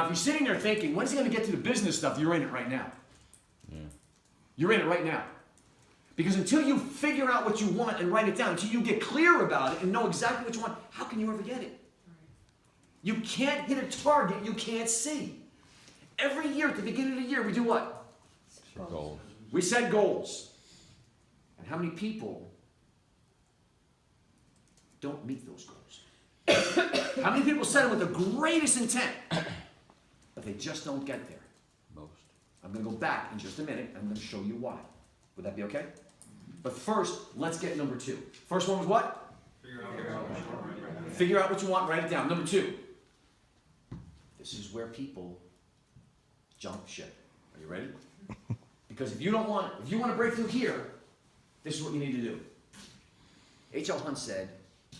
if you're sitting there thinking, when's he going to get to the business stuff, you're in it right now. Yeah. You're in it right now. Because until you figure out what you want and write it down, until you get clear about it and know exactly what you want, how can you ever get it? You can't hit a target you can't see. Every year, at the beginning of the year, we do what? Goals. We set goals. And how many people don't meet those goals? How many people set them with the greatest intent, but they just don't get there? Most. I'm going to go back in just a minute, and I'm going to show you why. Would that be okay? But first, let's get number 2. First one was what? Figure out what you want, write it down. Number 2. This is where people jump ship. Are you ready? Because if you want to break through here, this is what you need to do. H.L. Hunt said,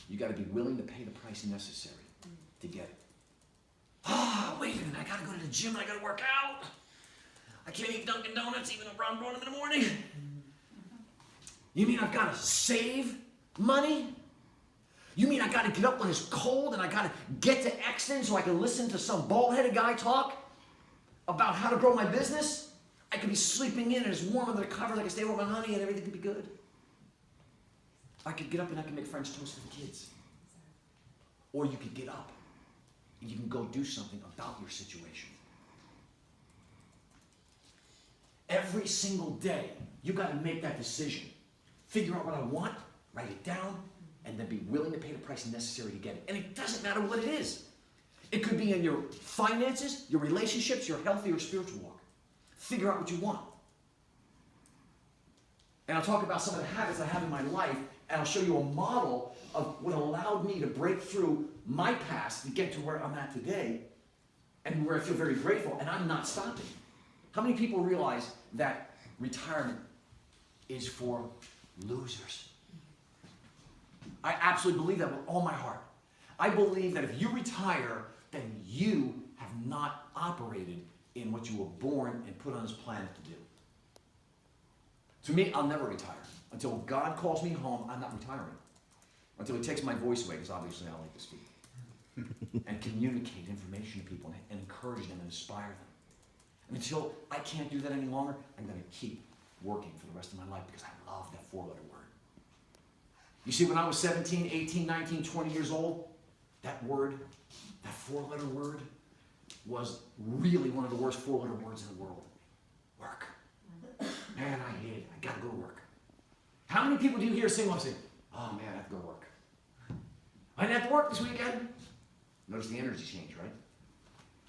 you got to be willing to pay the price necessary to get it. Wait a minute, I got to go to the gym and I got to work out. I can't eat Dunkin' Donuts even around them in the morning. You mean I've got to save money? You mean I got to get up when it's cold and I got to get to Exton so I can listen to some bald-headed guy talk about how to grow my business? I could be sleeping in and it's warm under the covers. I can stay with my honey and everything could be good. I could get up and I can make French toast for the kids. Or you could get up and you can go do something about your situation. Every single day, you got to make that decision. Figure out what I want, write it down, and then be willing to pay the price necessary to get it. And it doesn't matter what it is. It could be in your finances, your relationships, your health, or your spiritual walk. Figure out what you want. And I'll talk about some of the habits I have in my life, and I'll show you a model of what allowed me to break through my past to get to where I'm at today, and where I feel very grateful, and I'm not stopping. How many people realize that retirement is for losers? I absolutely believe that with all my heart. I believe that if you retire, then you have not operated in what you were born and put on this planet to do. To me, I'll never retire. Until God calls me home, I'm not retiring. Until he takes my voice away, because obviously I like to speak. And communicate information to people and encourage them and inspire them. And until I can't do that any longer, I'm going to keep working for the rest of my life because I love that 4-letter word. You see, when I was 17, 18, 19, 20 years old, that word, that 4-letter word, was really one of the worst 4-letter words in the world. Work. Man, I hate it. I got to go to work. How many people do you hear sing say, oh man, I have to go to work. I didn't have to work this weekend. Notice the energy change, right?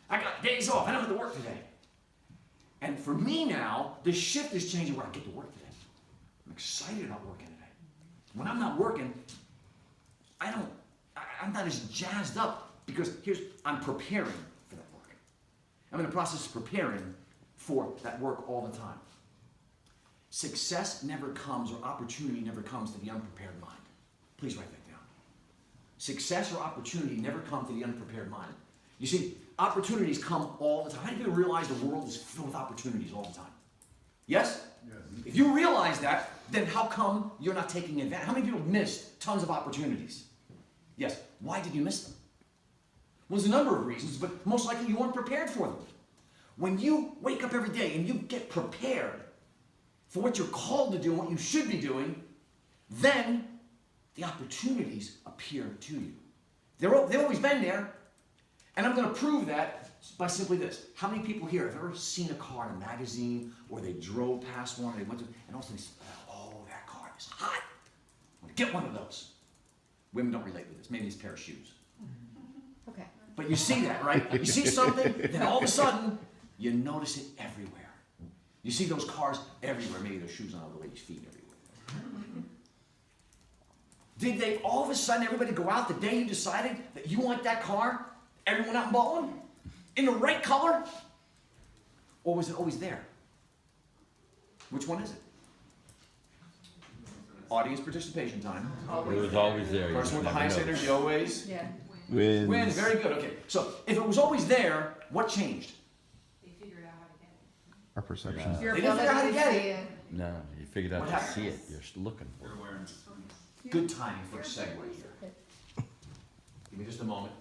I got days off. I don't have to work today. And for me now, the shift is changing where I get to work today. I'm excited about working today. When I'm not working, I'm not as jazzed up because I'm preparing for that work. I'm in the process of preparing for that work all the time. Success never comes or opportunity never comes to the unprepared mind. Please write that down. Success or opportunity never come to the unprepared mind. You see, opportunities come all the time. How do you realize the world is filled with opportunities all the time? Yes? Yes. If you realize that, then how come you're not taking advantage? How many people missed tons of opportunities? Yes. Why did you miss them? Well, there's a number of reasons, but most likely you weren't prepared for them. When you wake up every day and you get prepared for what you're called to do and what you should be doing, then the opportunities appear to you. They've always been there. And I'm going to prove that by simply this. How many people here have ever seen a car in a magazine or they drove past one and they went to, and all of a sudden they said, oh, that car is hot. I'm going to get one of those. Women don't relate with this. Maybe it's a pair of shoes. Okay. But you see that, right? You see something, then all of a sudden, you notice it everywhere. You see those cars everywhere. Maybe there's shoes on other ladies' feet everywhere. Did they all of a sudden, everybody go out the day you decided that you want that car? Everyone out and bought one? In the right color? Or was it always there? Which one is it? Audience participation time. It was always there. Person with the highest energy always Wins. Very good. Okay. So if it was always there, what changed? They figured out how to get it. Our perceptions. Your They didn't figure out how to ability get to see it. it. No, you figured out What to happened? see it. You're looking for it. Good timing for a segue here. Give me just a moment.